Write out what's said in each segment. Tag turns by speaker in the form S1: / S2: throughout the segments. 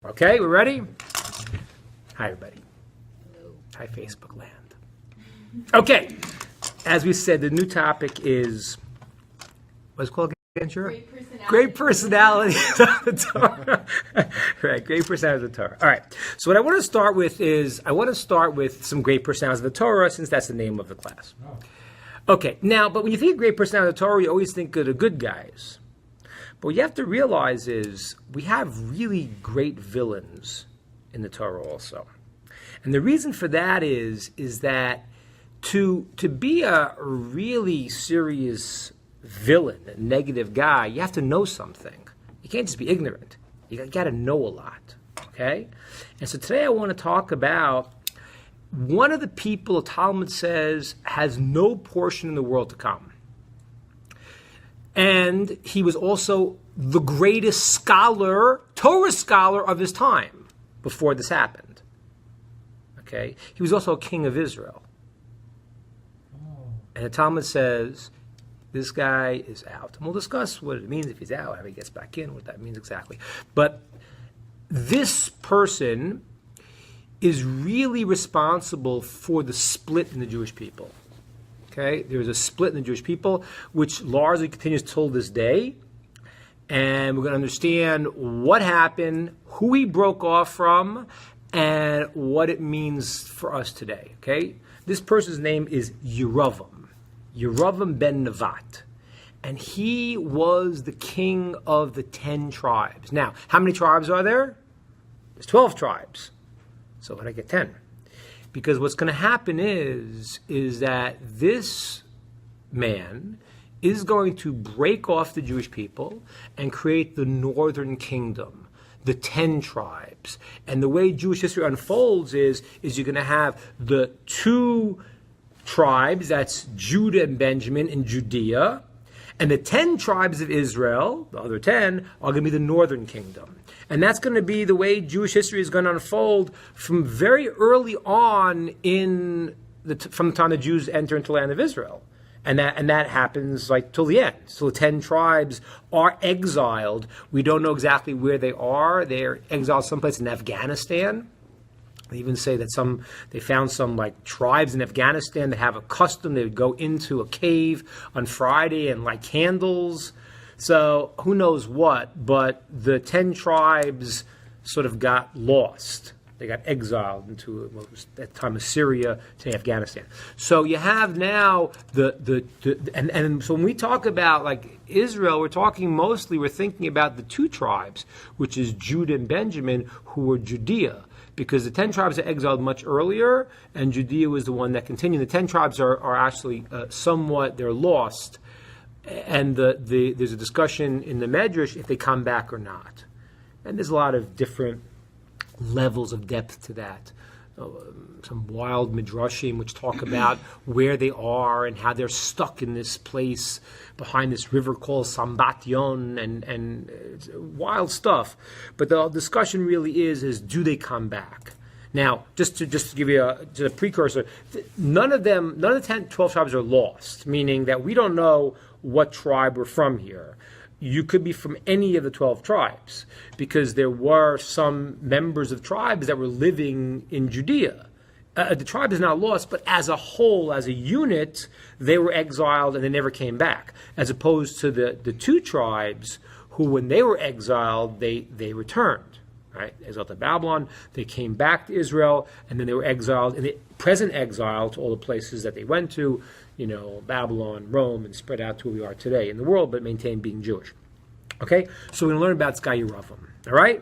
S1: Okay, we're ready? Hi, everybody. Hello. Hi, Facebook land. Okay, as we said, the new topic is, what's it called again, Shira? Great personality of the Torah. Right, great personality of the Torah. All right, so what I want to start with is, I want to start with some great personalities of the Torah, since that's the name of the class. Okay, now, but when you think of great personality of the Torah, you always think of the good guys. But what you have to realize is we have really great villains in the Torah also. And the reason for that is that to be a really serious villain, a negative guy, you have to know something. You can't just be ignorant. You got to know a lot, okay? And so today I want to talk about one of the people the Talmud says has no portion in the world to come. And he was also the greatest scholar, Torah scholar of his time before this happened. Okay? He was also a king of Israel. And the Talmud says, this guy is out. And we'll discuss what it means if he's out, how he gets back in, what that means exactly. But this person is really responsible for the split in the Jewish people. Okay, there's a split in the Jewish people, which largely continues till this day. And we're going to understand what happened, who he broke off from, and what it means for us today. Okay, this person's name is Yeravam ben Nevat. And he was the king of the 10 tribes. Now, how many tribes are there? There's 12 tribes. So how did I get 10? Because what's going to happen is that this man is going to break off the Jewish people and create the northern kingdom, the 10 tribes. And the way Jewish history unfolds is you're going to have the 2 tribes, that's Judah and Benjamin in Judea, and the 10 tribes of Israel, the other 10, are going to be the northern kingdom. And that's going to be the way Jewish history is going to unfold from very early on from the time the Jews enter into the land of Israel. And that happens like till the end. So the 10 tribes are exiled. We don't know exactly where they are. They're exiled someplace in Afghanistan. They even say that they found some like tribes in Afghanistan that have a custom. They would go into a cave on Friday and light candles. So who knows what, but the 10 tribes sort of got lost. They got exiled into what was at the time of Syria to Afghanistan. So you have now and so when we talk about like Israel, we're thinking about the 2 tribes, which is Judah and Benjamin, who were Judea. Because the 10 tribes are exiled much earlier, and Judea was the one that continued. The 10 tribes are actually they're lost. And there's a discussion in the Medrash if they come back or not. And there's a lot of different levels of depth to that. Some wild midrashim which talk about where they are and how they're stuck in this place behind this river called Sambatyon and wild stuff. But the discussion really is do they come back? Now, just to give you a precursor, none of the 12 tribes are lost, meaning that we don't know what tribe we're from here. You could be from any of the 12 tribes because there were some members of tribes that were living in Judea. The tribe is not lost, but as a whole, as a unit, they were exiled and they never came back, as opposed to the 2 tribes who, when they were exiled, they returned. Right? Exiled to Babylon, they came back to Israel, and then they were exiled, in the present exile to all the places that they went to, Babylon, Rome, and spread out to who we are today in the world, but maintain being Jewish. Okay? So we're going to learn about this guy Yeravam. All right?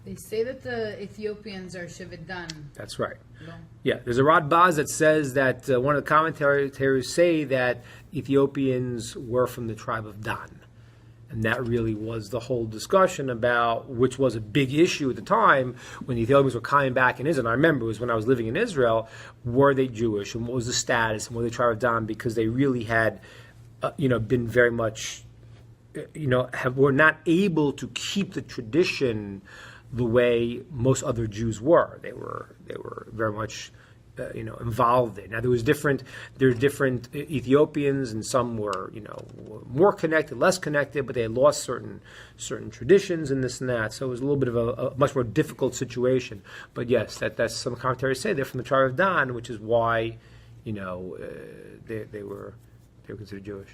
S2: They say that the Ethiopians are Shevet Dan.
S1: That's right. No. Yeah, there's a Radbaz that says that one of the commentators say that Ethiopians were from the tribe of Dan. And that really was the whole discussion about, which was a big issue at the time when the Ethiopians were coming back in Israel. And I remember it was when I was living in Israel, were they Jewish and what was the status and were they tribe of Dan? Because they really had, been very much, were not able to keep the tradition the way most other Jews were. They were very much, involved in. Now there are different Ethiopians, and some were more connected, less connected, but they had lost certain traditions and this and that. So it was a little bit of a much more difficult situation. But yes, that's some commentators say they're from the tribe of Dan, which is why they were considered Jewish.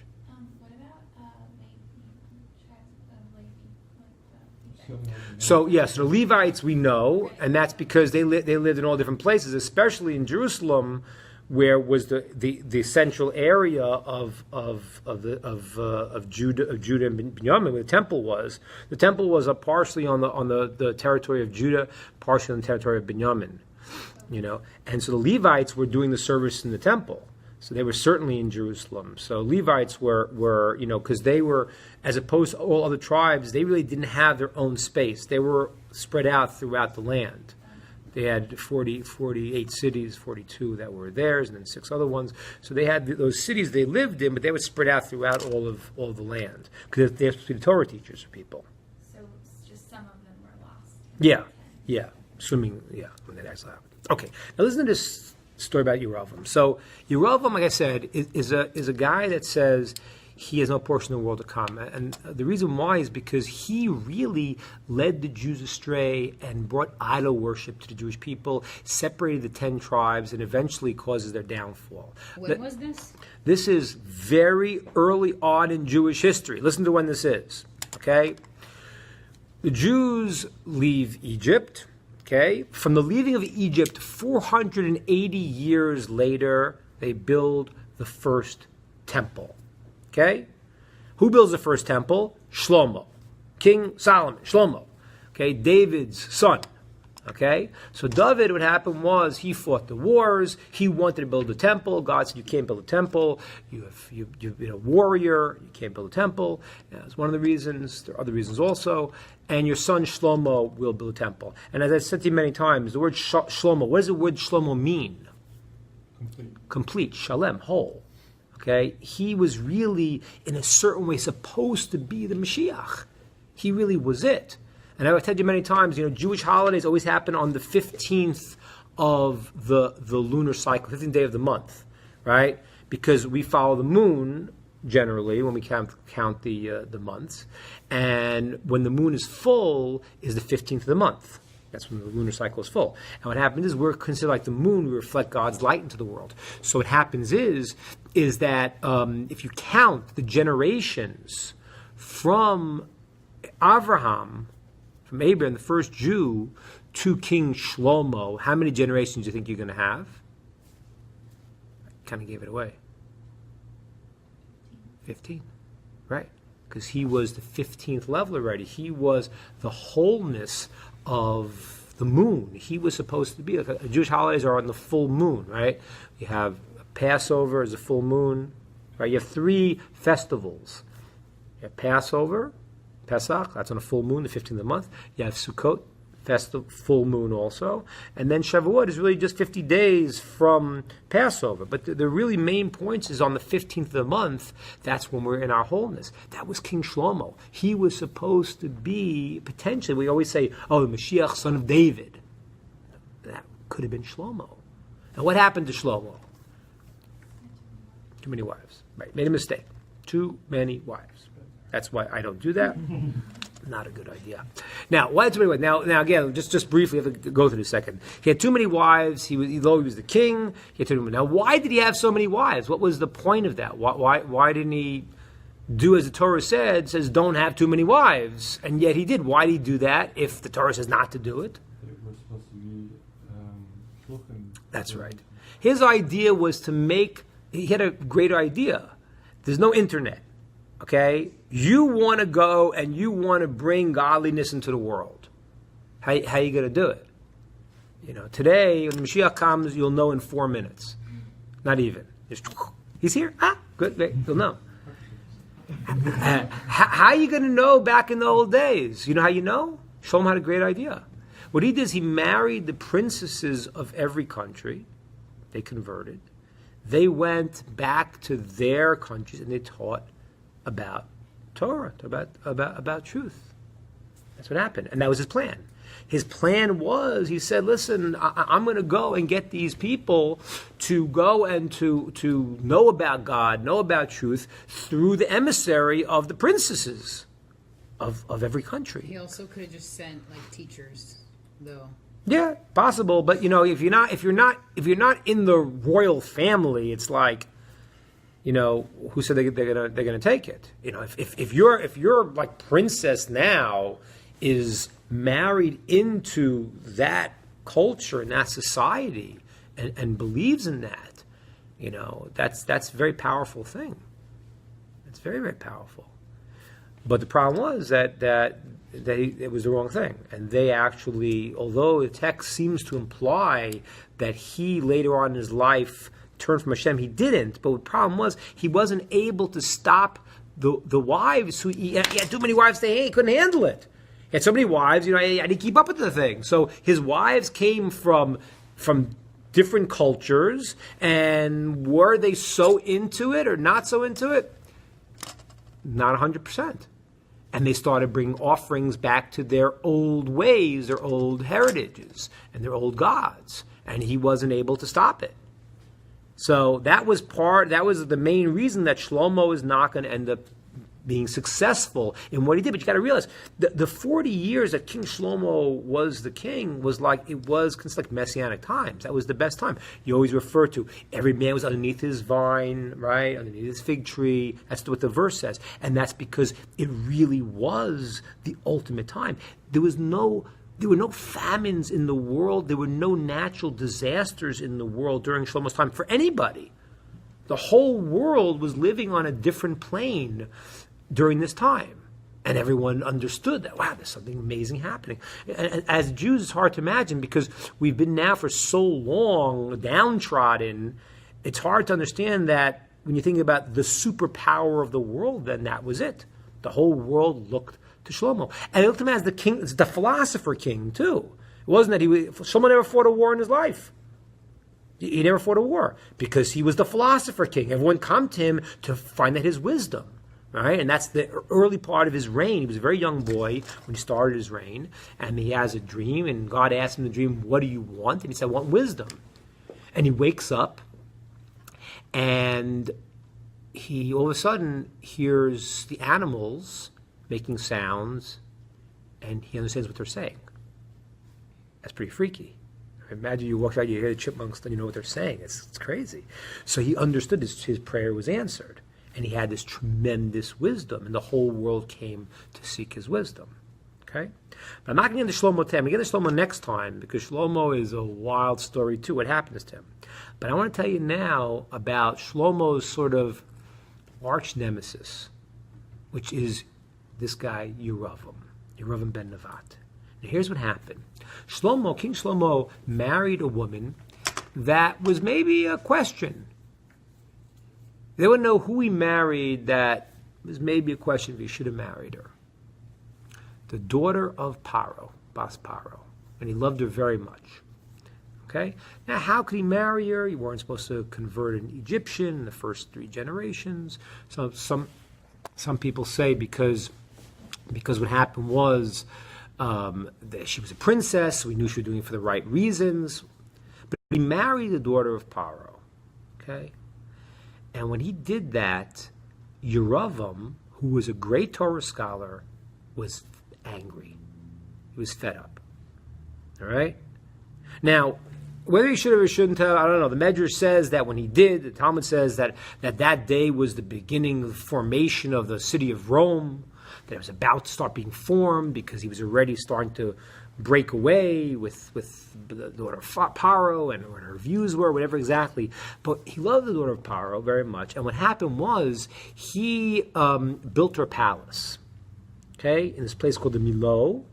S3: What about tribes of Levi?
S1: So the Levites we know, and that's because they lived in all different places, especially in Jerusalem, where was the central area of Judah and Benjamin, where the temple was. The temple was partially on the territory of Judah, partially on the territory of Benjamin. And so the Levites were doing the service in the temple. So they were certainly in Jerusalem. So Levites were because they were, as opposed to all other tribes, they really didn't have their own space. They were spread out throughout the land. They had 48 cities, 42 that were theirs, and then 6 other ones. So they had those cities they lived in, but they were spread out throughout all of the land because they're supposed to be the Torah teachers for people.
S3: So it's just some of them were lost.
S1: Yeah. Assuming, when that actually happened. Okay, now listen to this story about Yerovam. So Yerovam, like I said, is a guy that says he has no portion in the world to come. And the reason why is because he really led the Jews astray and brought idol worship to the Jewish people, separated the 10 tribes, and eventually causes their downfall.
S2: When was this?
S1: This is very early on in Jewish history. Listen to when this is, okay? The Jews leave Egypt, okay? From the leaving of Egypt, 480 years later, they build the first temple. Okay? Who builds the first temple? Shlomo. King Solomon, Shlomo. Okay? David's son. Okay? So David, what happened was he fought the wars. He wanted to build a temple. God said, you can't build a temple. You've been a warrior. You can't build a temple. That's one of the reasons. There are other reasons also. And your son Shlomo will build a temple. And as I said to you many times, the word Shlomo, what does the word Shlomo mean? Complete. Shalem, whole. Okay, he was really, in a certain way, supposed to be the Mashiach. He really was it. And I've told you many times, Jewish holidays always happen on the 15th of the lunar cycle, 15th day of the month, right? Because we follow the moon generally when we count the months, and when the moon is full is the 15th of the month. That's when the lunar cycle is full. And what happens is we're considered like the moon. We reflect God's light into the world. So what happens is that if you count the generations from Abraham, the first Jew, to King Shlomo, how many generations do you think you're going to have? I kind of gave it away. 15, right? Because he was the 15th level already. He was the wholeness of the moon. He was supposed to be like Jewish holidays are on the full moon, right? You have Passover as a full moon, right? You have 3 festivals. You have Passover, Pesach, that's on a full moon, the 15th of the month. You have Sukkot, full moon also. And then Shavuot is really just 50 days from Passover. But the really main point is on the 15th of the month, that's when we're in our wholeness. That was King Shlomo. He was supposed to be, potentially, we always say, the Mashiach, son of David. That could have been Shlomo. And what happened to Shlomo? Too many wives. Right, made a mistake. Too many wives. That's why I don't do that. Not a good idea. Now, why too many wives? Now again, just briefly, I have to go through this a second. He had too many wives. Though he was the king, he had too many. Now, why did he have so many wives? What was the point of that? Why didn't he do as the Torah says don't have too many wives? And yet he did. Why did he do that if the Torah says not to do it?
S4: It was supposed to be shluchim.
S1: That's right. His idea was to make. He had a great idea. There's no internet. Okay, you want to go and you want to bring godliness into the world. How are you going to do it? Today when Mashiach comes, you'll know in 4 minutes. Not even. Just, he's here. Good. You'll know. How are you going to know back in the old days? You know how you know? Shlomo had a great idea. What he did is he married the princesses of every country. They converted. They went back to their countries and they taught about Torah, about truth. That's what happened. And that was his plan. His plan was, he said, listen, I'm going to go and get these people to go and to know about God, know about truth through the emissary of the princesses of every country.
S2: He also could have just sent like teachers, though.
S1: Yeah, possible, but if you're not in the royal family, it's like, who said they're gonna take it? If your like princess now is married into that culture and that society and believes in that, that's a very powerful thing. It's very, very powerful. But the problem was that it was the wrong thing. And they actually, although the text seems to imply that he later on in his life turned from Hashem, he didn't. But the problem was he wasn't able to stop the wives who he had too many wives to he couldn't handle it. He had so many wives, he had to keep up with the thing. So his wives came from different cultures, and were they so into it or not so into it? Not 100%. And they started bringing offerings back to their old ways, their old heritages, and their old gods. And he wasn't able to stop it. So that was the main reason that Shlomo is not going to end up being successful in what he did. But you got to realize, the 40 years that King Shlomo was the king was considered like messianic times. That was the best time. You always refer to every man was underneath his vine, right, underneath his fig tree. That's what the verse says. And that's because it really was the ultimate time. There were no famines in the world. There were no natural disasters in the world during Shlomo's time for anybody. The whole world was living on a different plane during this time. And everyone understood that, wow, there's something amazing happening. And as Jews, it's hard to imagine because we've been now for so long downtrodden. It's hard to understand that when you think about the superpower of the world, then that was it. The whole world looked to Shlomo. And it looked at him as the king, the philosopher king, too. It wasn't that Shlomo never fought a war in his life. He never fought a war because he was the philosopher king. Everyone come to him to find out his wisdom. Right? And that's the early part of his reign. He was a very young boy when he started his reign, and he has a dream, and God asked him in the dream, what do you want? And he said, I want wisdom. And he wakes up, and he all of a sudden hears the animals making sounds, and he understands what they're saying. That's pretty freaky. Imagine you walk out, you hear the chipmunks, then you know what they're saying. It's crazy. So he understood his prayer was answered. And he had this tremendous wisdom, and the whole world came to seek his wisdom. Okay? But I'm not going to get into Shlomo today. I'm going to get into Shlomo next time, because Shlomo is a wild story too, what happened to him. But I want to tell you now about Shlomo's sort of arch nemesis, which is this guy, Yeravam ben Nevat. Now here's what happened. King Shlomo married a woman that was maybe a question. They wouldn't know who he married. That was maybe a question if he should have married her. The daughter of Paro, Bas Paro. And he loved her very much. Okay? Now, how could he marry her? You weren't supposed to convert an Egyptian in the first 3 generations. So some people say because what happened was that she was a princess, so we knew she was doing it for the right reasons. But he married the daughter of Paro. Okay? And when he did that, Yeravam, who was a great Torah scholar, was angry. He was fed up. All right? Now, whether he should have or shouldn't have, I don't know. The Medrash says that when he did, the Talmud says that day was the beginning of the formation of the city of Rome, that it was about to start being formed because he was already starting to break away with the daughter of Paro and what her views were, whatever exactly. But he loved the daughter of Paro very much. And what happened was he built her a palace, okay, in this place called the Milo,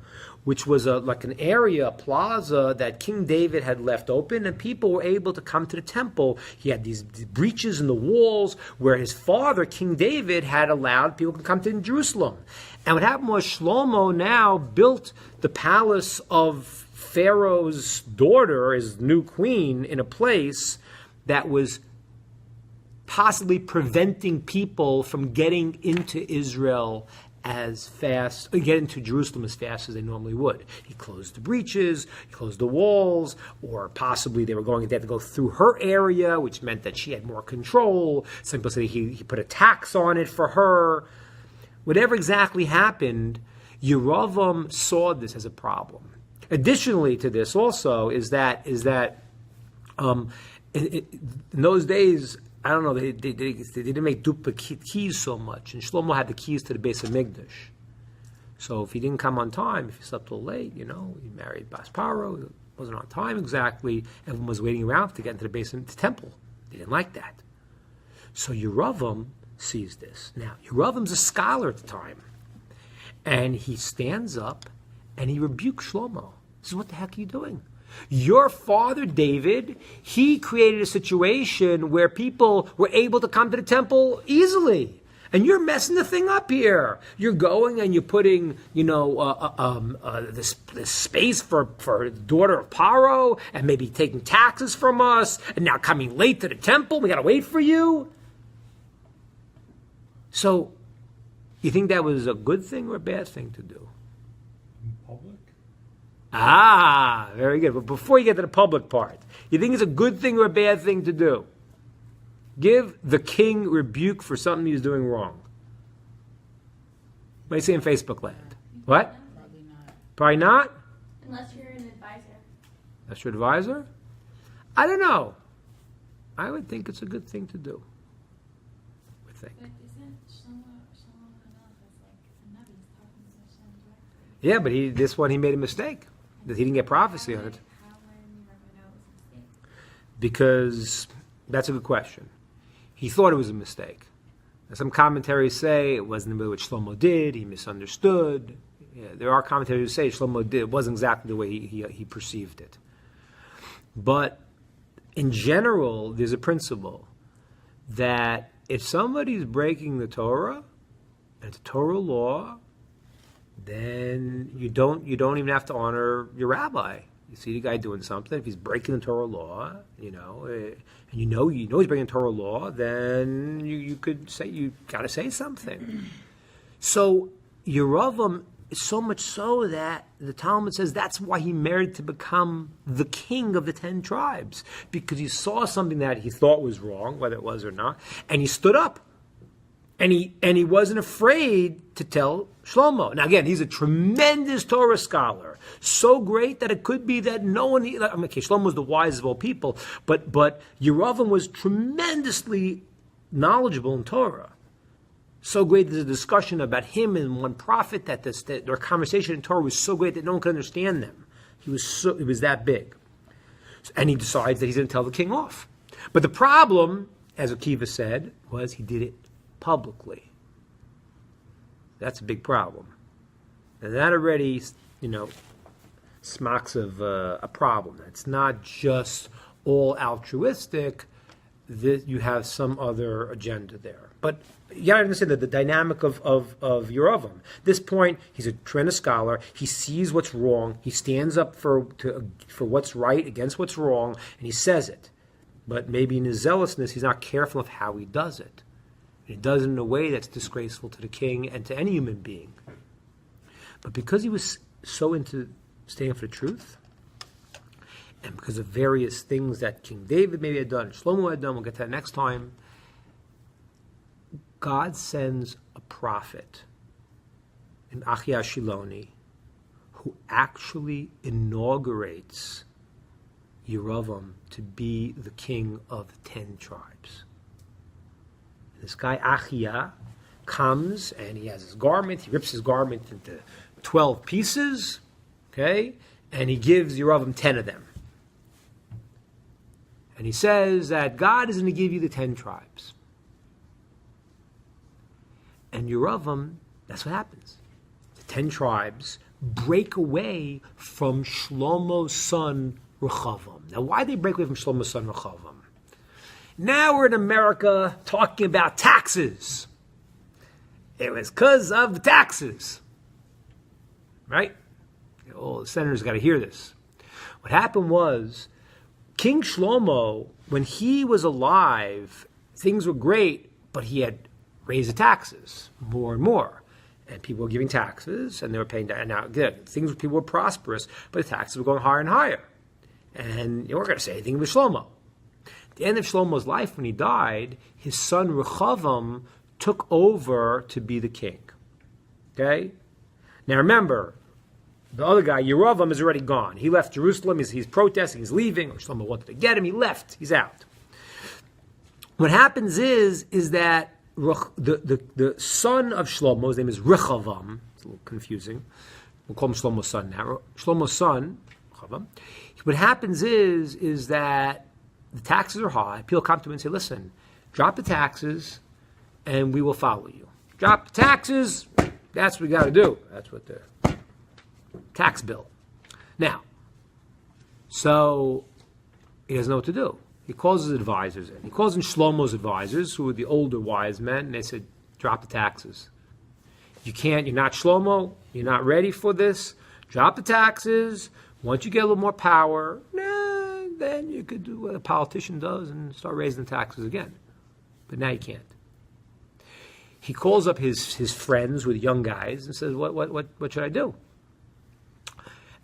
S1: which was like an area, a plaza that King David had left open, and people were able to come to the temple. He had these breaches in the walls where his father, King David, had allowed people to come to Jerusalem. And what happened was Shlomo now built the palace of Pharaoh's daughter, his new queen, in a place that was possibly preventing people from getting into Israel as fast, get into Jerusalem as fast as they normally would. He closed the breaches, he closed the walls, or possibly they had to go through her area, which meant that she had more control. Some people say he put a tax on it for her. Whatever exactly happened, Yeravam saw this as a problem. Additionally to this also is that in those days, I don't know, they didn't make duplicate keys so much, and Shlomo had the keys to the base of Migdash. So if he didn't come on time, if he slept till late, he married Bas Paro, he wasn't on time exactly, everyone was waiting around to get into the base of the temple. They didn't like that. So Yeravam sees this. Now, Yeravam's a scholar at the time, and he stands up and he rebukes Shlomo. He says, what the heck are you doing? Your father, David, he created a situation where people were able to come to the temple easily. And you're messing the thing up here. You're going and you're putting, this space for the daughter of Paro, and maybe taking taxes from us, and now coming late to the temple. We got to wait for you. So, you think that was a good thing or a bad thing to do?
S4: In public?
S1: Ah, very good. But before you get to the public part, you think it's a good thing or a bad thing to do? Give the king rebuke for something he's doing wrong. What do you say in Facebook land? What?
S2: Probably not.
S1: Probably not?
S3: Unless you're an advisor.
S1: That's your advisor? I don't know. I would think it's a good thing to do. I would think.
S3: But isn't Shlomo Hanach is like a Navi talking to Hashem directly?
S1: Yeah, but this one he made a mistake. That he didn't get prophecy on it.
S3: How would you ever know it was a mistake?
S1: Because that's a good question. He thought it was a mistake. Now, some commentaries say it wasn't what Shlomo did. He misunderstood. Yeah, there are commentaries who say Shlomo did. It wasn't exactly the way he perceived it. But in general, there's a principle that if somebody's breaking the Torah, and it's a Torah law, then you don't even have to honor your rabbi. You see the guy doing something, if he's breaking the Torah law, and you know he's breaking the Torah law, then you could say, you got to say something. So Yeravam is so much so that the Talmud says that's why he merited to become the king of the 10 tribes, because he saw something that he thought was wrong, whether it was or not, and he stood up. And he wasn't afraid to tell Shlomo. Now again, he's a tremendous Torah scholar, so great that it could be that no one. Shlomo was the wisest of all people, but Yeravam was tremendously knowledgeable in Torah. So great, there's a discussion about him and one prophet that their conversation in Torah was so great that no one could understand them. He was that big, and he decides that he's going to tell the king off. But the problem, as Akiva said, was he did it publicly. That's a big problem. And that already, smacks of a problem. It's not just all altruistic, that you have some other agenda there. But you got to understand that the dynamic of Yeravam. At this point, he's a tremendous scholar. He sees what's wrong. He stands up for what's right against what's wrong, and he says it. But maybe in his zealousness, he's not careful of how he does it. He does it in a way that's disgraceful to the king and to any human being. But because he was so into standing for the truth, and because of various things that King David maybe had done, Shlomo had done, we'll get to that next time, God sends a prophet in Achia Shiloni who actually inaugurates Yeravam to be the king of the 10 tribes. This guy, Achia, comes and he has his garment. He rips his garment into 12 pieces, okay? And he gives Yeravam 10 of them. And he says that God is going to give you the 10 tribes. And Yeravam, that's what happens. The 10 tribes break away from Shlomo's son, Rechavam. Now, why did they break away from Shlomo's son, Rechavam? Now we're in America talking about taxes. It was because of the taxes. Right? All the senators got to hear this. What happened was, King Shlomo, when he was alive, things were great, but he had raised the taxes more and more. And people were giving taxes, and they were paying. And now, again, people were prosperous, but the taxes were going higher and higher. And you weren't going to say anything with Shlomo. At the end of Shlomo's life, when he died, his son Rechavam took over to be the king. Okay? Now remember, the other guy, Yeravam, is already gone. He left Jerusalem. He's protesting. He's leaving. Shlomo wanted to get him. He left. He's out. What happens is that the son of Shlomo, his name is Rechavam. It's a little confusing. We'll call him Shlomo's son now. Shlomo's son, Rechavam. What happens is that the taxes are high. People come to him and say, listen, drop the taxes and we will follow you. Drop the taxes, that's what we got to do. That's what the tax bill. Now, so he doesn't know what to do. He calls his advisors in. He calls in Shlomo's advisors, who are the older wise men, and they said, drop the taxes. You can't, you're not Shlomo, you're not ready for this. Drop the taxes. Once you get a little more power, then you could do what a politician does and start raising the taxes again. But now you can't. He calls up his friends with young guys and says, what should I do?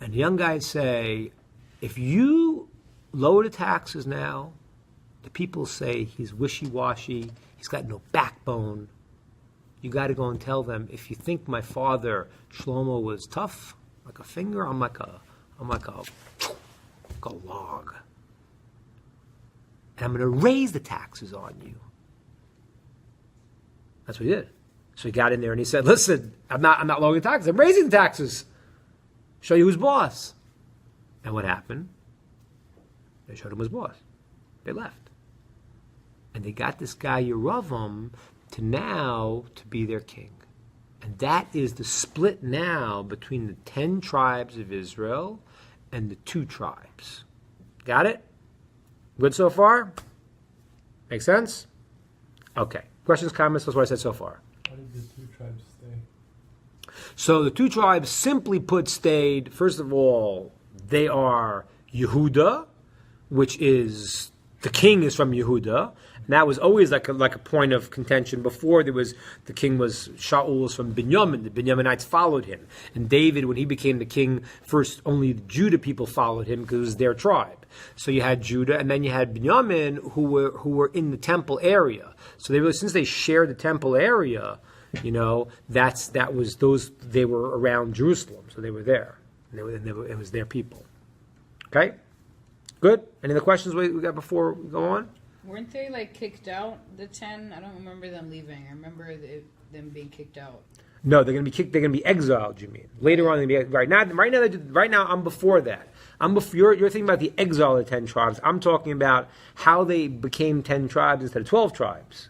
S1: And the young guys say, if you lower the taxes now, the people say he's wishy-washy, he's got no backbone. You got to go and tell them, if you think my father Shlomo was tough, like a finger, I'm like a log. And I'm going to raise the taxes on you. That's what he did. So he got in there and he said, listen, I'm not lowering the taxes, I'm raising the taxes. Show you who's boss. And what happened? They showed him who's boss. They left. And they got this guy Yeravam to be their king. And that is the split now between the 10 tribes of Israel and the 2 tribes. Got it? Good so far? Make sense? Okay. Questions, comments? That's what I said so far.
S4: How did the 2 tribes stay?
S1: So the 2 tribes, simply put, stayed. First of all, they are Yehuda, which is, the king is from Yehuda. And that was always like a point of contention. Before the king was Shaul was from Binyamin. The Binyaminites followed him. And David, when he became the king, first only the Judah people followed him because it was their tribe. So you had Judah, and then you had Binyamin, who were in the temple area. So since they shared the temple area, they were around Jerusalem, so they were there. It was their people. Okay, good. Any other questions we got before we go on?
S2: Weren't they kicked out, the 10? I don't remember them leaving. I remember them being kicked out.
S1: No, they're going to be kicked. They're going to be exiled. You mean later on? They're going to be right now. I'm before that. You're thinking about the exile of the 10 tribes. I'm talking about how they became 10 tribes instead of 12 tribes.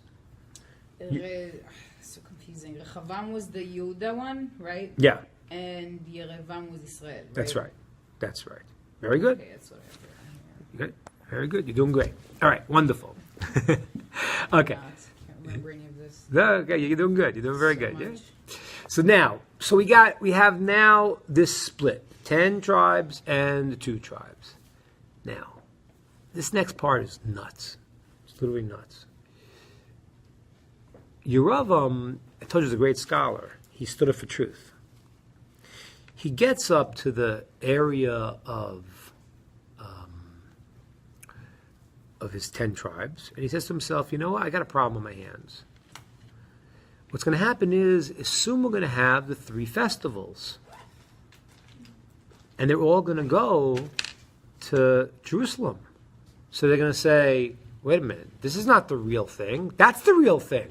S2: So confusing. Rechavam was the Yehuda one, right?
S1: Yeah.
S2: And Yerevam was Israel. Right?
S1: That's right. Very good.
S2: Okay, that's what I heard.
S1: Good. Very good. You're doing great. All right. Wonderful. Okay.
S2: I can't remember any of this.
S1: Okay. You're doing good. You're doing very
S2: So
S1: good.
S2: much.
S1: Yeah. So we have now this split: 10 tribes and the 2 tribes. Now, this next part is nuts. It's literally nuts. Yeravam, I told you, is a great scholar. He stood up for truth. He gets up to the area of his 10 tribes, and he says to himself, you know what, I got a problem on my hands. What's going to happen is soon we're going to have the 3 festivals. And they're all going to go to Jerusalem. So they're going to say, wait a minute, this is not the real thing. That's the real thing.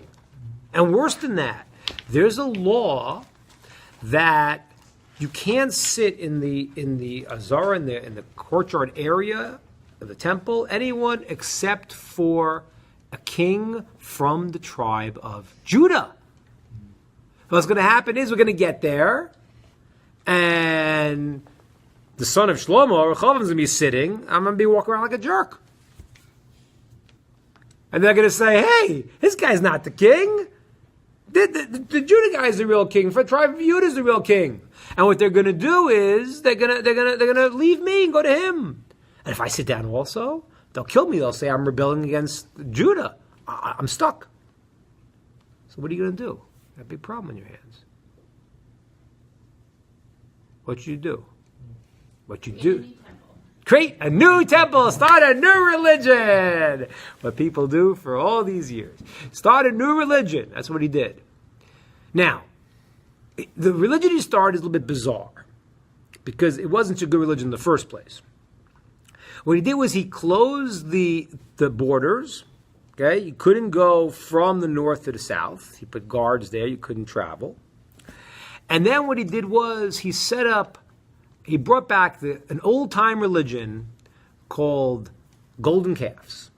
S1: And worse than that, there's a law that you can't sit in the azara, in the courtyard area of the temple, anyone except for a king from the tribe of Judah. What's going to happen is we're going to get there, and the son of Shlomo, Rechavam, is going to be sitting. I'm going to be walking around like a jerk. And they're going to say, hey, this guy's not the king. The Judah guy is the real king. For the tribe of Judah is the real king. And what they're going to do is they're going to leave me and go to him. And if I sit down also, they'll kill me. They'll say I'm rebelling against Judah. I'm stuck. So what are you going to do? You have a big problem on your hands. what you do? What you
S3: Create a
S1: do?
S3: new temple.
S1: Create a new temple, start a new religion. What people do for all these years. Start a new religion. That's what he did. Now, the religion he started is a little bit bizarre because it wasn't a good religion in the first place. What he did was he closed the borders. Okay, you couldn't go from the north to the south. He put guards there. You couldn't travel. And then what he did was he brought back an old-time religion called golden calves.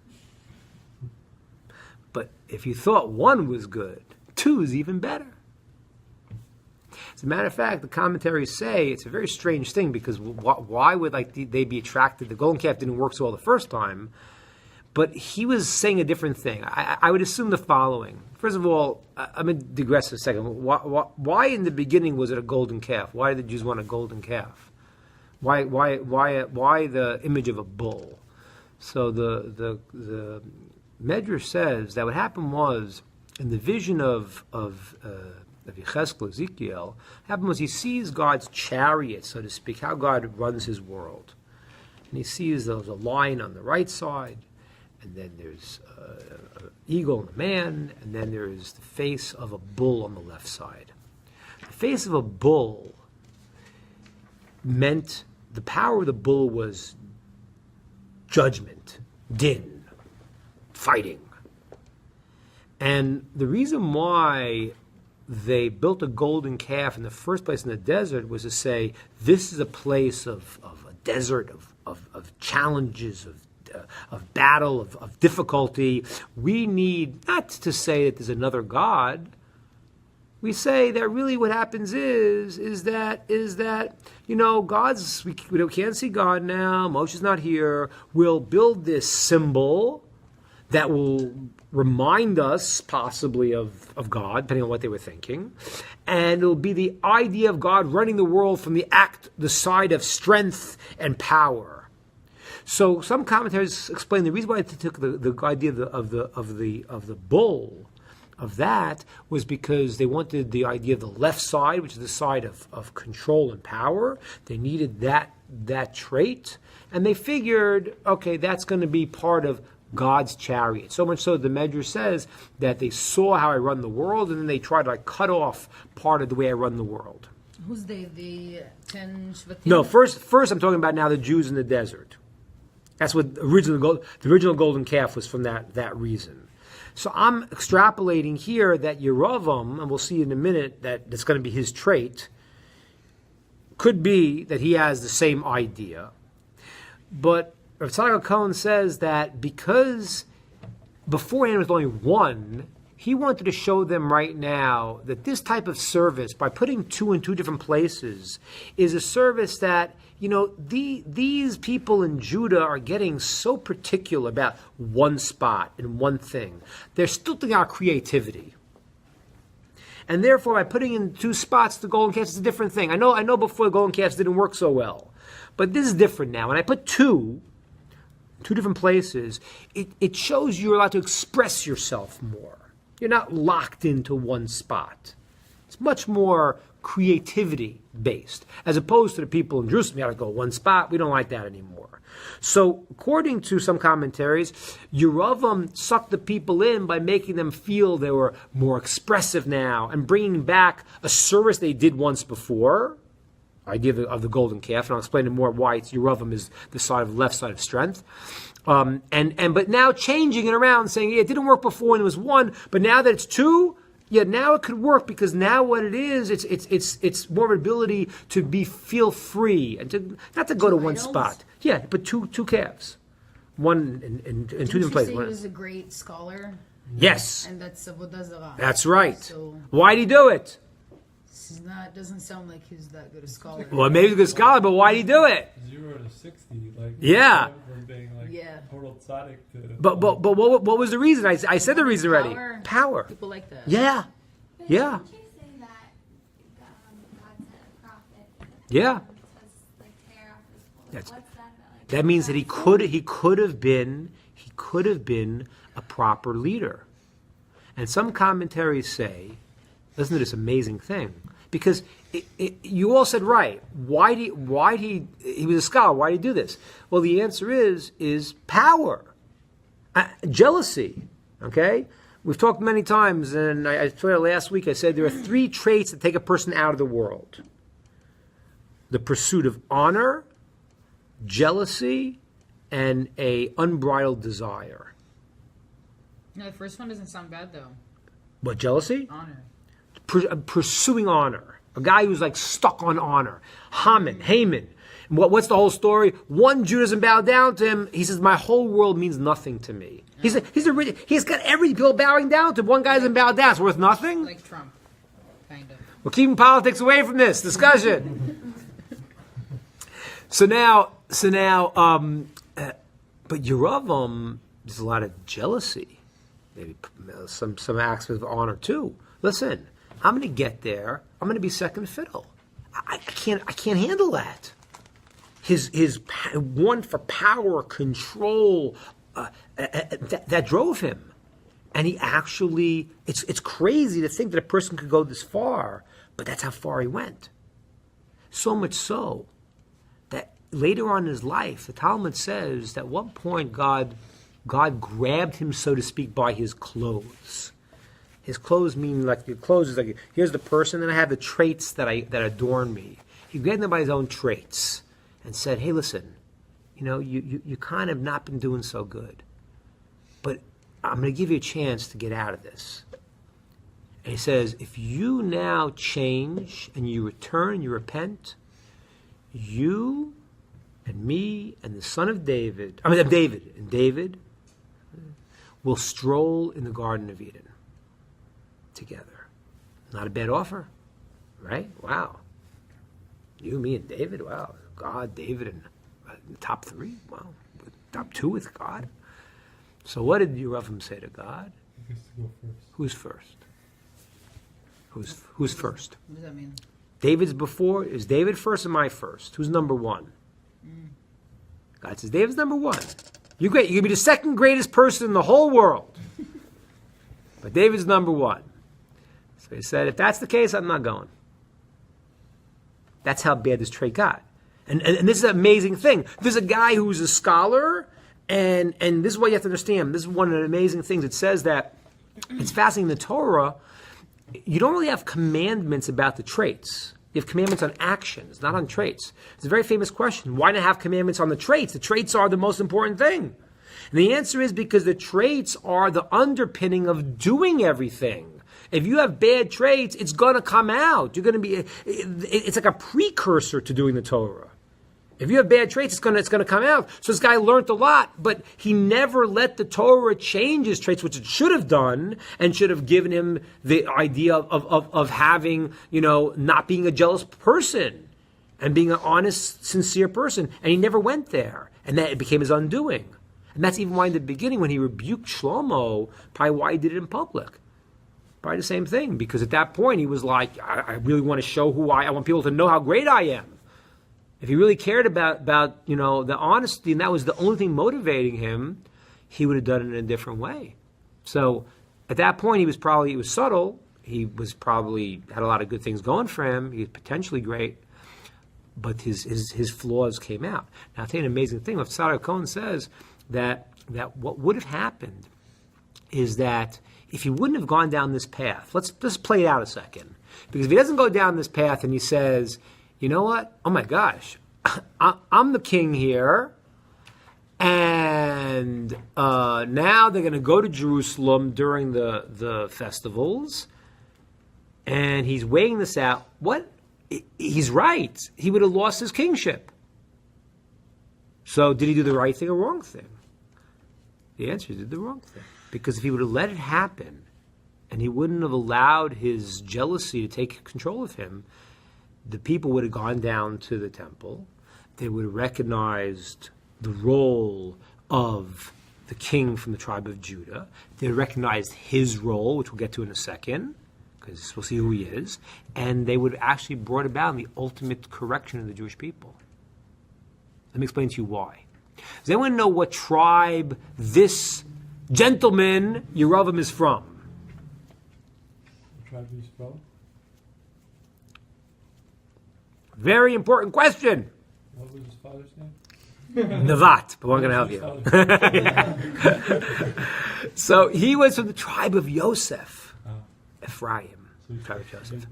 S1: But if you thought one was good, two is even better. As a matter of fact, the commentaries say it's a very strange thing because why would they be attracted? The golden calf didn't work so well the first time, but he was saying a different thing. I would assume the following. First of all, I'm going to digress a second. Why in the beginning was it a golden calf? Why did the Jews want a golden calf? Why the image of a bull? So the Medrash says that what happened was in the vision of Yechezkel, Ezekiel, happened was he sees God's chariot, so to speak, how God runs his world. And he sees there's a lion on the right side, and then there's an eagle and a man, and then there's the face of a bull on the left side. The face of a bull meant the power of the bull was judgment, din, fighting. And the reason why they built a golden calf in the first place in the desert was to say, this is a place of a desert, of challenges, of battle, of difficulty. We need not to say that there's another God. We say that really what happens is that God's, we can't see God now, Moshe's not here. We'll build this symbol that will remind us possibly of God, depending on what they were thinking. And it'll be the idea of God running the world from the side of strength and power. So some commentators explain the reason why they took the idea of the bull, of that, was because they wanted the idea of the left side, which is the side of control and power. They needed that trait. And they figured, okay, that's going to be part of God's chariot. So much so the Medrash says that they saw how I run the world, and then they tried to cut off part of the way I run the world.
S2: Who's they? The 10 Shvatim?
S1: No, first I'm talking about now the Jews in the desert. That's what the original golden calf was from that reason. So I'm extrapolating here that Yeravam, and we'll see in a minute that it's going to be his trait, could be that he has the same idea. But Rav Tzadok Cohen says that because beforehand there was only one, he wanted to show them right now that this type of service, by putting two in two different places, is a service that, these people in Judah are getting so particular about one spot and one thing. They're still thinking about creativity. And therefore, by putting in two spots, the golden calves is a different thing. I know before the golden calves didn't work so well. But this is different now. When I put two different places, it shows you're allowed to express yourself more. You're not locked into one spot. It's much more creativity-based, as opposed to the people in Jerusalem, you got to go one spot. We don't like that anymore. So, according to some commentaries, Yeravam sucked the people in by making them feel they were more expressive now and bringing back a service they did once before, idea of the golden calf, and I'll explain it more why Yeravam is the left side of strength. But now changing it around, saying, it didn't work before and it was one, but now that it's two, now it could work, because now what it is, it's more of an ability to feel free and not to go to one spot. Yeah, but two calves, one in two different places.
S2: Didn't you say he was a great scholar?
S1: Yes,
S2: And that's Avodah Zarah.
S1: that's right.
S2: So
S1: Why'd he do it?
S2: doesn't sound like he's that good a scholar.
S1: Well, maybe he's a good scholar, but why'd he do it?
S4: 0 to 60,
S1: Yeah.
S4: From being total tzaddik to.
S1: But what was the reason? I said the reason already. Power.
S2: People like that.
S1: Yeah.
S3: But
S1: Yeah.
S3: Didn't you say that God sent a prophet?
S1: Yeah.
S3: Because Terah was full.
S1: That's-
S3: What's that about?
S1: That means that he could have been a proper leader. And some commentaries say, listen to this amazing thing, Because you all said right. He was a scholar. Why did he do this? Well, the answer is power, jealousy. Okay, we've talked many times, and I told you last week. I said there are 3 traits that take a person out of the world: the pursuit of honor, jealousy, and a unbridled desire.
S2: No, the first one doesn't sound bad though.
S1: What, jealousy?
S2: Honor.
S1: Pursuing honor. A guy who's like stuck on honor. Haman. What's the whole story? One Jew doesn't bow down to him. He says, my whole world means nothing to me. He's got every people bowing down to him. One guy doesn't bow down. It's worth nothing?
S2: Like Trump, kind of.
S1: We're keeping politics away from this discussion. So now, but Yeravam, there's a lot of jealousy. Maybe some acts of honor too. Listen, I'm going to get there. I'm going to be second fiddle. I can't handle that. His one for power, control, that drove him, and he actually. It's crazy to think that a person could go this far, but that's how far he went. So much so that later on in his life, the Talmud says that at one point God grabbed him, so to speak, by his clothes. His clothes mean like your clothes is like, here's the person, and I have the traits that adorn me. He grabbed them by his own traits and said, hey, listen, you kind of not been doing so good, but I'm going to give you a chance to get out of this. And he says, if you now change and you return and you repent, you and me and the son of David will stroll in the Garden of Eden together. Not a bad offer, right? Wow. You, me, and David? Wow. God, David, and top 3? Wow. Top 2 with God. So what did Yeravam say to God?
S4: He gets to go first.
S1: Who's first? Who's first?
S2: What does that mean?
S1: David's before. Is David first or am I first? Who's number 1? God says, David's number 1. You're great. You're going to be the second greatest person in the whole world. But David's number 1. So he said, if that's the case, I'm not going. That's how bad this trait got. And this is an amazing thing. There's a guy who's a scholar, and this is what you have to understand. This is one of the amazing things. It says that, it's fascinating, in the Torah, you don't really have commandments about the traits. You have commandments on actions, not on traits. It's a very famous question. Why not have commandments on the traits? The traits are the most important thing. And the answer is because the traits are the underpinning of doing everything. If you have bad traits, it's going to come out. You're going to be. It's like a precursor to doing the Torah. If you have bad traits, it's going to come out. So this guy learned a lot, but he never let the Torah change his traits, which it should have done, and should have given him the idea of having, not being a jealous person and being an honest, sincere person. And he never went there, and that it became his undoing. And that's even why in the beginning, when he rebuked Shlomo, probably why he did it in public. Probably the same thing, because at that point he was like, I really want to show who I want people to know how great I am. If he really cared about the honesty, and that was the only thing motivating him, he would have done it in a different way. So at that point he was subtle. He was probably had a lot of good things going for him. He was potentially great, but his flaws came out. Now I'll tell you an amazing thing. Tzadok Cohen says that what would have happened is that if he wouldn't have gone down this path, let's play it out a second. Because if he doesn't go down this path and he says, you know what? Oh my gosh, I'm the king here, and now they're going to go to Jerusalem during the festivals, and he's weighing this out. What? He's right. He would have lost his kingship. So did he do the right thing or wrong thing? The answer is he did the wrong thing. Because if he would have let it happen, and he wouldn't have allowed his jealousy to take control of him, the people would have gone down to the temple. They would have recognized the role of the king from the tribe of Judah. They recognized his role, which we'll get to in a second, because we'll see who he is. And they would have actually brought about the ultimate correction of the Jewish people. Let me explain to you why. Does anyone know what tribe this gentleman, Yeravam, is from?
S4: The tribe he's from?
S1: Very important question.
S4: What was his father's name?
S1: Navat, but I'm going to help you. So he was from the tribe of Yosef, Ephraim, tribe of Joseph.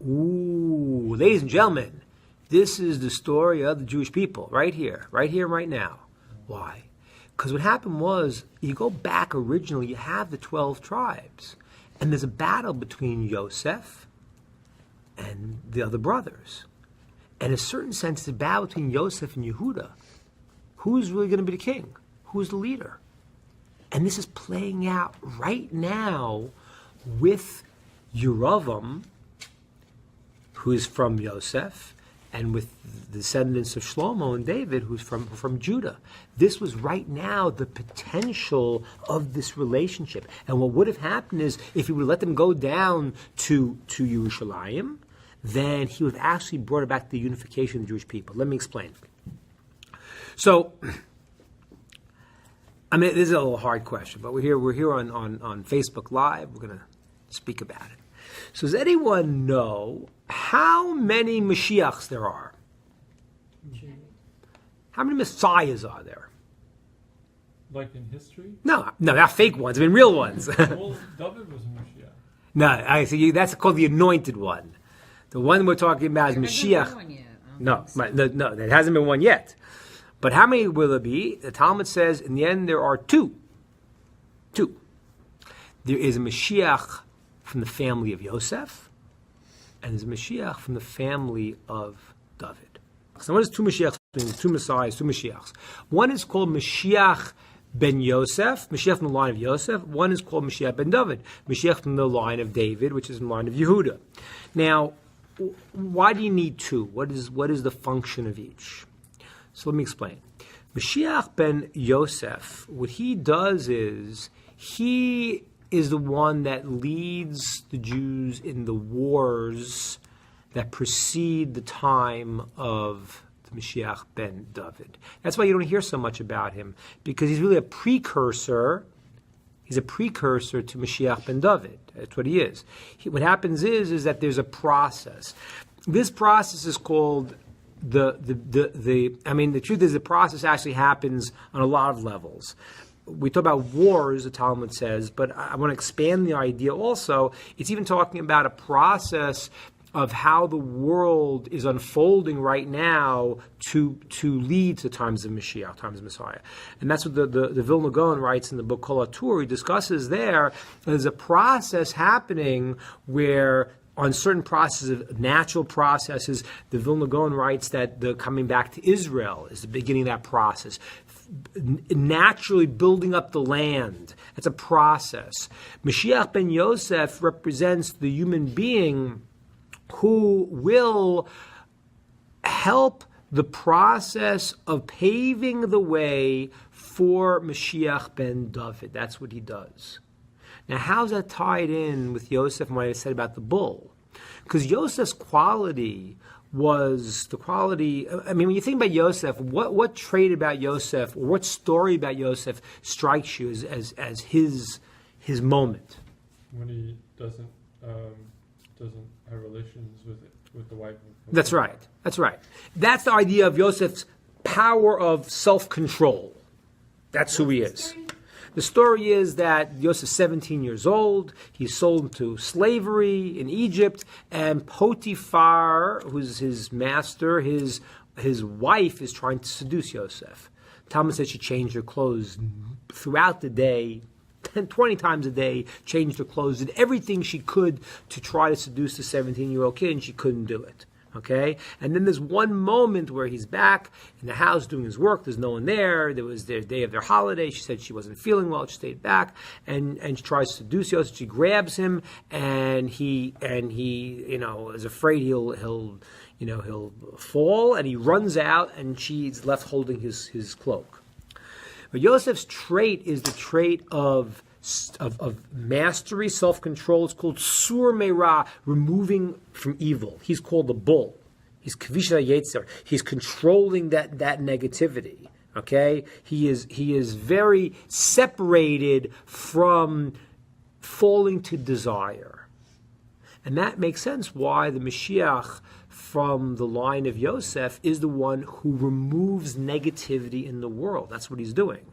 S1: Ooh, ladies and gentlemen, this is the story of the Jewish people, right here, right now. Why? Because what happened was, you go back originally, you have the 12 tribes, and there's a battle between Yosef and the other brothers. And in a certain sense, it's a battle between Yosef and Yehuda. Who's really going to be the king? Who's the leader? And this is playing out right now with Yeravam, who is from Yosef, and with the descendants of Shlomo and David, who's from Judah. This was right now the potential of this relationship. And what would have happened is, if he would let them go down to Yerushalayim, then he would have actually brought about the unification of the Jewish people. Let me explain. So, I mean, this is a little hard question, but we're here on Facebook Live. We're going to speak about it. So does anyone know how many Mashiachs there are? How many Messiahs are there?
S4: Like in history?
S1: No, not fake ones. I mean, real ones.
S4: Well, David was a Mashiach.
S1: No, I see. That's called the anointed one. The one we're talking about is
S2: There hasn't
S1: Mashiach.
S2: been one yet. I
S1: No,
S2: don't think
S1: no, there hasn't been one yet. But how many will there be? The Talmud says in the end there are two. Two. There is a Mashiach from the family of Yosef, and there's a Mashiach from the family of David. So what is two Mashiachs? Two Messiahs, two Mashiachs. One is called Mashiach ben Yosef, Mashiach from the line of Yosef. One is called Mashiach ben David, Mashiach from the line of David, which is in the line of Yehuda. Now, why do you need two? What is the function of each? So let me explain. Mashiach ben Yosef, what he does is, he is the one that leads the Jews in the wars that precede the time of the Mashiach ben David. That's why you don't hear so much about him, because he's really a precursor. He's a precursor to Mashiach ben David. That's what he is. What happens is that there's a process. This process is called the truth is the process actually happens on a lot of levels. We talk about wars, the Talmud says, but I want to expand the idea also. It's even talking about a process of how the world is unfolding right now to lead to times of Mashiach, times of Messiah. And that's what the Vilna Gaon writes in the book Kol HaTorah. He discusses there's a process happening where on certain processes, natural processes, the Vilna Gaon writes that the coming back to Israel is the beginning of that process. Naturally building up the land. That's a process. Mashiach ben Yosef represents the human being who will help the process of paving the way for Mashiach ben David. That's what he does. Now, how's that tied in with Yosef and what I said about the bull? Because Yosef's quality was the quality. I mean, when you think about Yosef, what trait about Yosef, or what story about Yosef strikes you as his moment?
S4: When he doesn't have relations with the wife.
S1: That's right. That's the idea of Yosef's power of self-control. That's who he is. The story is that Yosef's 17 years old. He's sold into slavery in Egypt, and Potiphar, who's his master, his wife, is trying to seduce Yosef. Talmud says she changed her clothes throughout the day, 20 times a day, changed her clothes, did everything she could to try to seduce the 17-year-old kid, and she couldn't do it. Okay? And then there's one moment where he's back in the house doing his work. There's no one there. There was their day of their holiday. She said she wasn't feeling well. She stayed back, and she tries to seduce Yosef. She grabs him, and he is afraid he'll fall, and he runs out, and she's left holding his cloak. But Yosef's trait is the trait of mastery, self-control. It's called sur meira, removing from evil. He's called the bull. He's kvish yetzer. He's controlling that negativity. Okay, he is very separated from falling to desire, and that makes sense why the Mashiach from the line of Yosef is the one who removes negativity in the world. That's what he's doing.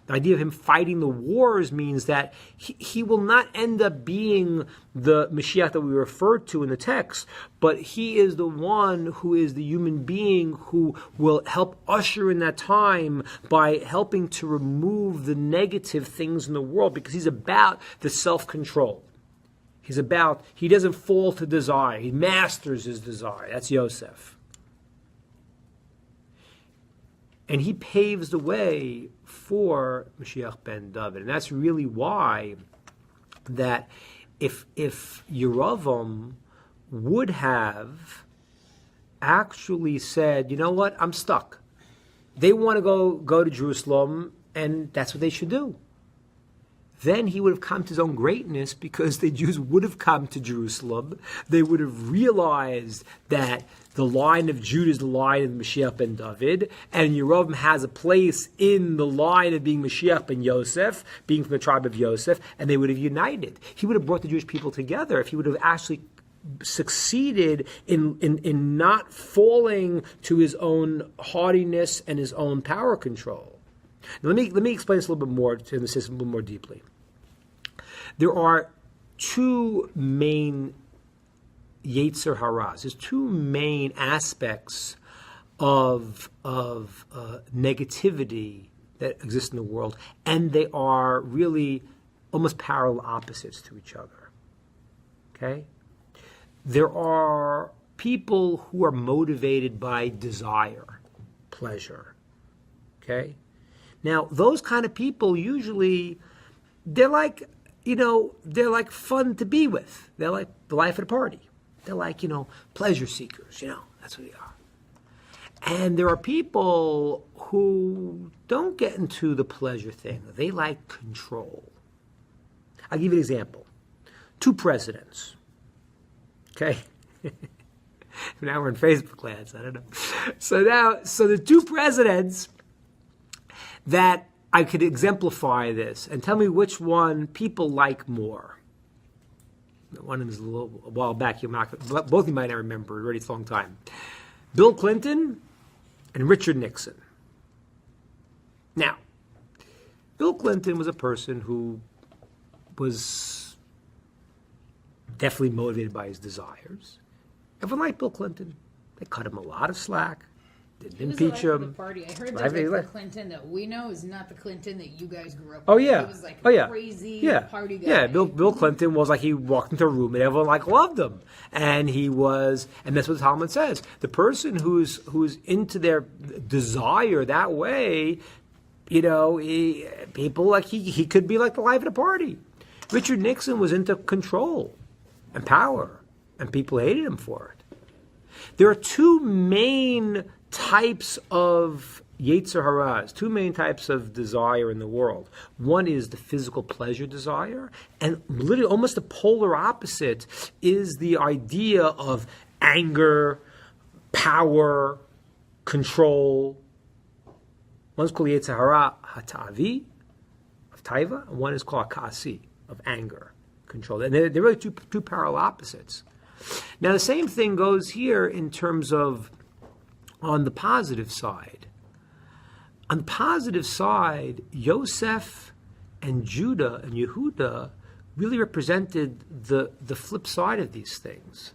S1: The idea of him fighting the wars means that he will not end up being the Mashiach that we refer to in the text, but he is the one who is the human being who will help usher in that time by helping to remove the negative things in the world, because he's about the self-control. He doesn't fall to desire. He masters his desire. That's Yosef. And he paves the way for Mashiach ben David. And that's really why that if Yeravam would have actually said, you know what, I'm stuck. They want to go to Jerusalem, and that's what they should do. Then he would have come to his own greatness, because the Jews would have come to Jerusalem. They would have realized that the line of Judah is the line of Mashiach ben David, and Yeravam has a place in the line of being Mashiach ben Yosef, being from the tribe of Yosef, and they would have united. He would have brought the Jewish people together if he would have actually succeeded in not falling to his own haughtiness and his own power control. Now, let me explain this a little bit more to the system a little more deeply. There are two main Yetzer Haras. There's two main aspects of negativity that exist in the world, and they are really almost parallel opposites to each other. Okay? There are people who are motivated by desire, pleasure. Okay? Now, those kind of people usually, they're like fun to be with. They're like the life of the party. They're like, pleasure seekers, that's what they are. And there are people who don't get into the pleasure thing. They like control. I'll give you an example. 2 presidents. Okay? Now we're in Facebook class, I don't know. So the 2 presidents that I could exemplify this, and tell me which one people like more. One of them is a while back. Both of you might not remember. Already, it's a long time. Bill Clinton and Richard Nixon. Now, Bill Clinton was a person who was definitely motivated by his desires. Everyone liked Bill Clinton. They cut him a lot of slack. Didn't impeach him.
S2: The party. I heard that the Clinton that we know is not the Clinton that you guys grew up with.
S1: Oh yeah.
S2: He was like a crazy party guy.
S1: Yeah, Bill Clinton was like, he walked into a room and everyone loved him. And that's what the Talmud says. The person who's into their desire that way, people he could be like the life of the party. Richard Nixon was into control and power, and people hated him for it. There are 2 main types of Yetzer Haras, 2 main types of desire in the world. One is the physical pleasure desire, and literally almost the polar opposite is the idea of anger, power, control. One's called Yetzer Hara Hatavi, of Taiva, and one is called Kasi, of anger, control. And they're really two parallel opposites. Now the same thing goes here in terms of on the positive side. On the positive side, Yosef and Judah and Yehuda really represented the flip side of these things.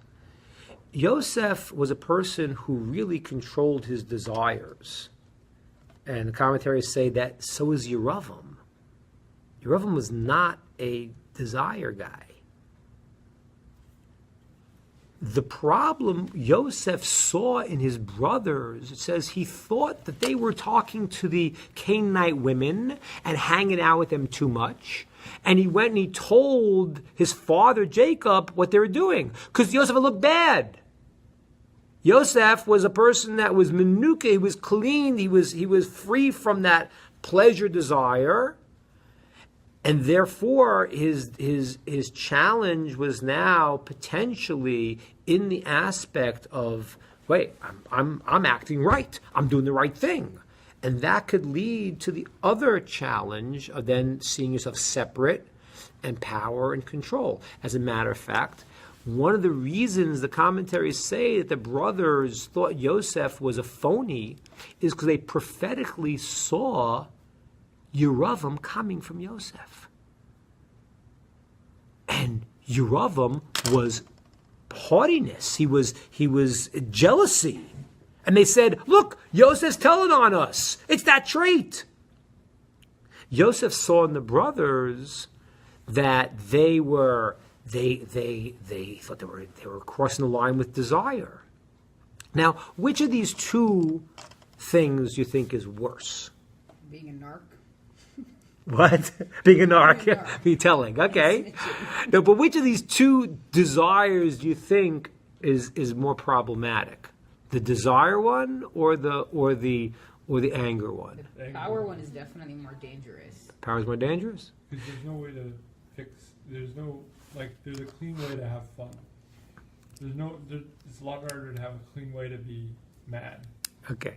S1: Yosef was a person who really controlled his desires. And the commentaries say that so is Yeravam. Yeravam was not a desire guy. The problem Yosef saw in his brothers, it says he thought that they were talking to the Canaanite women and hanging out with them too much. And he went and he told his father Jacob what they were doing, because Yosef looked bad. Yosef was a person that was menuka, he was clean, he was free from that pleasure desire. And therefore, his challenge was now potentially in the aspect of, wait, I'm acting right. I'm doing the right thing. And that could lead to the other challenge of then seeing yourself separate and power and control. As a matter of fact, one of the reasons the commentaries say that the brothers thought Yosef was a phony is because they prophetically saw Yeravam coming from Yosef. And Yeravam was haughtiness. He was jealousy. And they said, look, Yosef's telling on us. It's that trait. Yosef saw in the brothers that they thought they were crossing the line with desire. Now, which of these two things do you think is worse?
S2: Being a narc.
S1: What? Being a narc?
S2: Being a narc.
S1: Be telling. Okay. No, but which of these two desires do you think is more problematic? The desire one or the anger one?
S2: The power one is definitely more dangerous.
S1: Power is more dangerous?
S4: Because there's no way to fix. There's a clean way to have fun. It's a lot harder to have a clean way to be mad.
S1: Okay.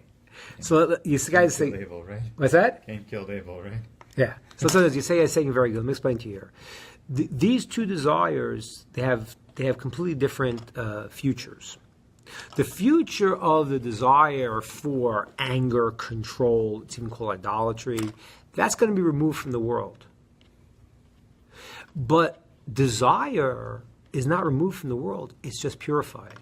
S1: So you guys
S5: Cain
S1: say,
S5: killed Abel, right?
S1: what's that?
S5: Cain killed Abel, right?
S1: Yeah. So you say saying very good. Let me explain to you here. These two desires, they have completely different futures. The future of the desire for anger, control, it's even called idolatry, that's going to be removed from the world. But desire is not removed from the world, it's just purified.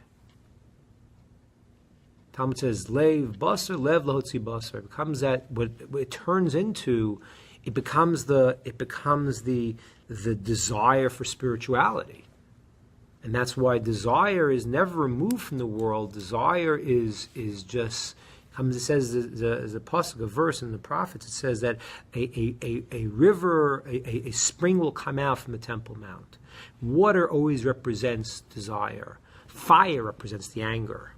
S1: Talmud says, Lev basar, lev lahotzi basar. It becomes that, what it turns into, it becomes the desire for spirituality. And that's why desire is never removed from the world. Desire is just comes. It says there's a pasuk, a verse in the prophets. It says that a river, a spring will come out from the Temple Mount. Water always represents desire. Fire represents the anger.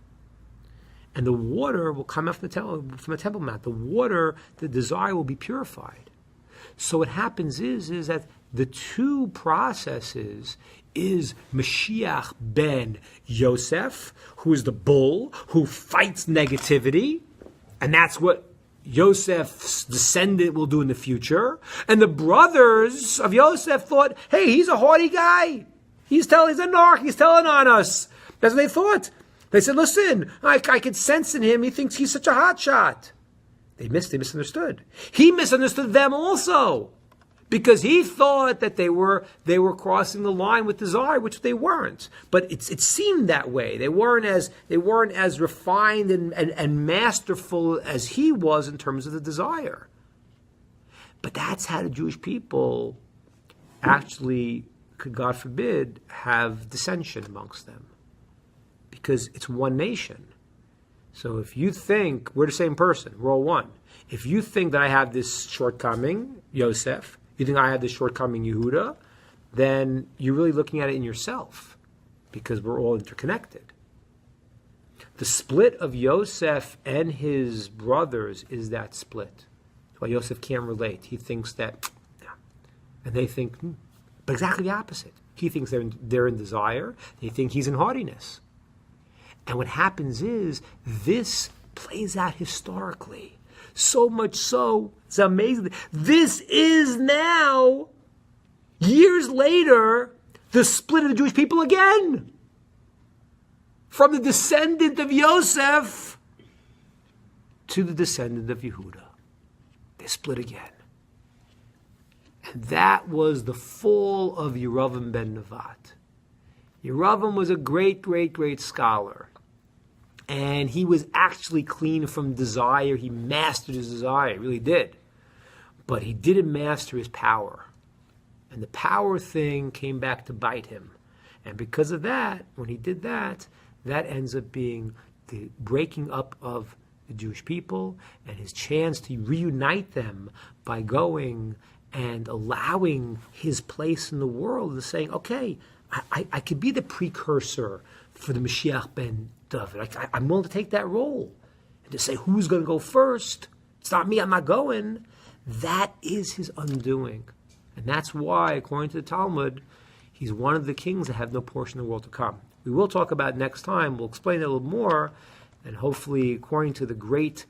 S1: And the water will come out from the Temple Mount. The water, the desire will be purified. So what happens is that the two processes is Mashiach ben Yosef, who is the bull, who fights negativity, and that's what Yosef's descendant will do in the future. And the brothers of Yosef thought, hey, he's a haughty guy. He's a narc, he's telling on us. That's what they thought. They said, listen, I could sense in him, he thinks he's such a hotshot. They misunderstood. He misunderstood them also. Because he thought that they were crossing the line with desire, which they weren't. But it seemed that way. They weren't as refined and masterful as he was in terms of the desire. But that's how the Jewish people actually could, God forbid, have dissension amongst them. Because it's one nation. So if you think we're the same person, we're all one. If you think that I have this shortcoming, Yosef, you think I have this shortcoming, Yehuda, then you're really looking at it in yourself, because we're all interconnected. The split of Yosef and his brothers is that split. That's why Yosef can't relate. He thinks that, and they think, but exactly the opposite. He thinks they're in desire. They think he's in haughtiness. And what happens is this plays out historically. So much so, it's amazing. This is now, years later, the split of the Jewish people again. From the descendant of Yosef to the descendant of Yehuda. They split again. And that was the fall of Yeravam ben Nevat. Yeravam was a great, great, great scholar. And he was actually clean from desire. He mastered his desire, he really did. But he didn't master his power. And the power thing came back to bite him. And because of that, when he did that, that ends up being the breaking up of the Jewish people and his chance to reunite them by going and allowing his place in the world and saying, okay, I could be the precursor for the Mashiach ben David. I'm willing to take that role. And to say, who's going to go first? It's not me, I'm not going. That is his undoing. And that's why, according to the Talmud, he's one of the kings that have no portion in the world to come. We will talk about it next time. We'll explain it a little more. And hopefully, according to the great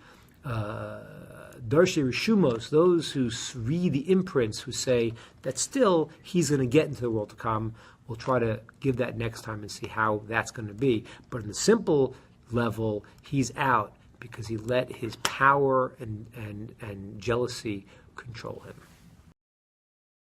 S1: Darshei Rishumos, those who read the imprints, who say that still he's going to get into the world to come, we'll try to give that next time and see how that's going to be. But in the simple level, he's out because he let his power and jealousy control him.